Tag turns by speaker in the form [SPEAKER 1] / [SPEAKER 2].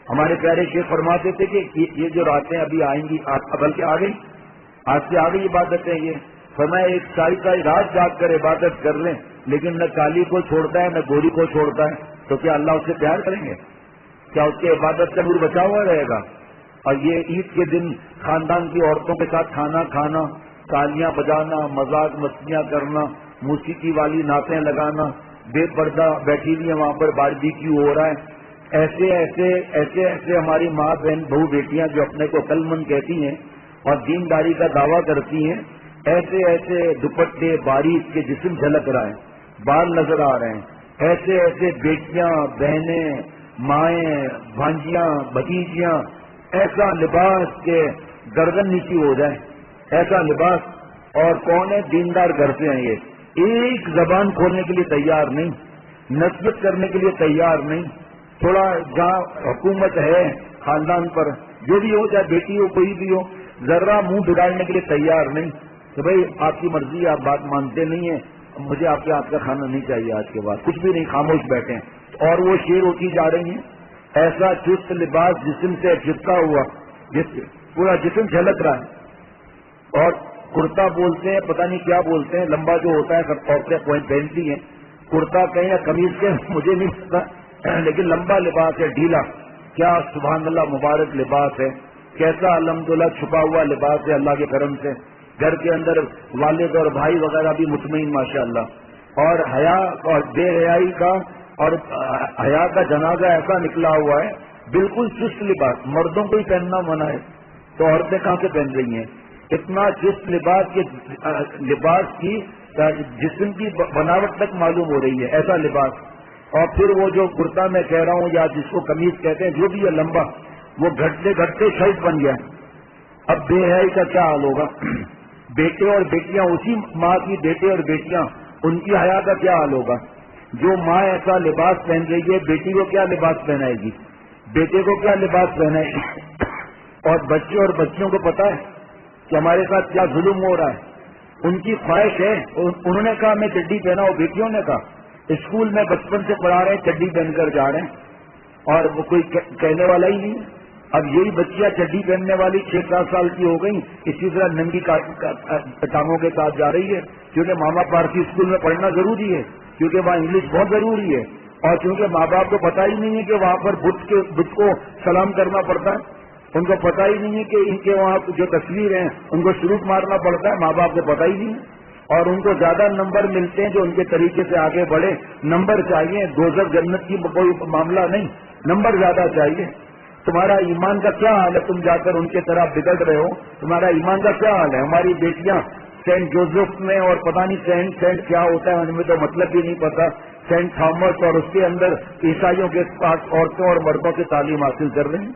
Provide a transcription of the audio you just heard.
[SPEAKER 1] ہمارے پیارے شیخ فرماتے تھے کہ یہ جو راتیں ابھی آئیں گی، بلکہ آ گئی، آج سے آ گئی عبادتیں، یہ فرمایا ایک ساری رات جاگ کر عبادت کر لیں، لیکن نہ کالی کو چھوڑتا ہے نہ گوری کو چھوڑتا ہے، تو کیا اللہ اس سے پیار کریں گے؟ کیا اس کے عبادت کا نور بچا ہوا رہے گا؟ اور یہ عید کے دن خاندان کی عورتوں کے ساتھ کھانا کھانا، تالیاں بجانا، مذاق مستیاں کرنا، موسیقی والی نعتیں لگانا، بے پردہ بیٹھی ہوئی ہیں وہاں پر باربیکیو ہو رہا ہے، ایسے ایسے ایسے ایسے ہماری ماں بہن بہو بیٹیاں جو اپنے کو عقل مند کہتی ہیں اور دینداری کا دعویٰ کرتی ہیں، ایسے ایسے دوپٹے باریک کے جسم جھلک رہا ہے، بال نظر آ رہے ہیں، ایسے ایسے بیٹیاں بہنیں مائیں بھانجیاں بھتیجیاں، ایسا لباس کے گردن نیچی ہو جائے، ایسا لباس، اور کون ہے دیندار گھر سے ہیں یہ، ایک زبان کھولنے کے لیے تیار نہیں، نصیحت کرنے کے لیے تیار نہیں، تھوڑا جہاں حکومت ہے خاندان پر، جو بھی ہو چاہے بیٹی ہو کوئی بھی ہو، ذرا منہ بگاڑنے کے لیے تیار نہیں کہ بھائی آپ کی مرضی، آپ بات مانتے نہیں ہیں، مجھے آپ کے ہاتھ کا کھانا نہیں چاہیے، آج کے بعد کچھ بھی نہیں، خاموش بیٹھے ہیں، اور وہ شیر ہوتی جا رہی ہیں، ایسا چست لباس جسم سے چپکا ہوا، پورا جسم جھلک رہا ہے، اور کرتا بولتے ہیں پتہ نہیں کیا بولتے ہیں، لمبا جو ہوتا ہے سب عورتیں پہنتی ہیں، کرتا کہیں یا قمیض کے مجھے نہیں پتا، لیکن لمبا لباس ہے ڈھیلا، کیا سبحان اللہ مبارک لباس ہے، کیسا الحمدللہ چھپا ہوا لباس ہے اللہ کے کرم سے، گھر کے اندر والد اور بھائی وغیرہ بھی مطمئن ماشاءاللہ، اور حیا اور بے حیائی کا اور حیا کا جنازہ ایسا نکلا ہوا ہے، بالکل چست لباس، مردوں کو ہی پہننا منع ہے، تو عورتیں کہاں سے پہن رہی ہیں؟ اتنا چست لباس کے لباس کی جسم کی بناوٹ تک معلوم ہو رہی ہے، ایسا لباس، اور پھر وہ جو کرتا میں کہہ رہا ہوں یا جس کو قمیض کہتے ہیں جو بھی ہے لمبا، وہ گھٹتے گھٹتے شرٹ بن گیا، اب بے حیائی کا کیا حال ہوگا؟ بیٹے اور بیٹیاں، اسی ماں کی بیٹے اور بیٹیاں، ان کی حیا کا کیا حال ہوگا؟ جو ماں ایسا لباس پہن رہی ہے، بیٹی کو کیا لباس پہنائے گی، بیٹے کو کیا لباس پہنائے گی؟ اور بچے اور بچیوں کو پتا ہے کہ ہمارے ساتھ کیا ظلم ہو رہا ہے، ان کی خواہش ہے، انہوں نے کہا میں چڈی پہنا ہوں، بیٹیوں نے کہا اسکول میں بچپن سے پڑھا رہے ہیں چڈی پہن کر جا رہے ہیں، اور وہ کوئی کہنے والا ہی نہیں، اب یہی بچیاں چڈی پہننے والی 6-7 سال کی ہو گئی، اسی طرح ننگی ٹانگوں کے ساتھ جا رہی ہے، کیونکہ ماں باپ پارسی اسکول میں پڑھنا ضروری ہے، کیونکہ وہاں انگلش بہت ضروری ہے، اور کیونکہ ماں باپ کو پتہ ہی نہیں ہے کہ وہاں پر بت کو سلام کرنا پڑتا ہے، ان کو پتہ ہی نہیں ہے کہ ان کے وہاں جو تصویر ہیں ان کو سلوٹ مارنا پڑتا ہے، ماں باپ کو پتہ ہی نہیں ہے، اور ان کو زیادہ نمبر ملتے ہیں جو ان کے طریقے سے آگے بڑھے، نمبر چاہیے، دوزخ جنت کی کوئی معاملہ نہیں، نمبر زیادہ چاہیے۔ تمہارا ایمان کا کیا حال ہے؟ تم جا کر ان کے طرح بگڑ رہے ہو، تمہارا ایمان کا کیا حال ہے؟ ہماری بیٹیاں سینٹ جوزف میں، اور پتہ نہیں سینٹ کیا ہوتا ہے، ہمیں تو مطلب بھی نہیں پتا، سینٹ تھامس، اور اس کے اندر عیسائیوں کے پاس عورتوں اور مردوں کی تعلیم حاصل کر رہے ہیں،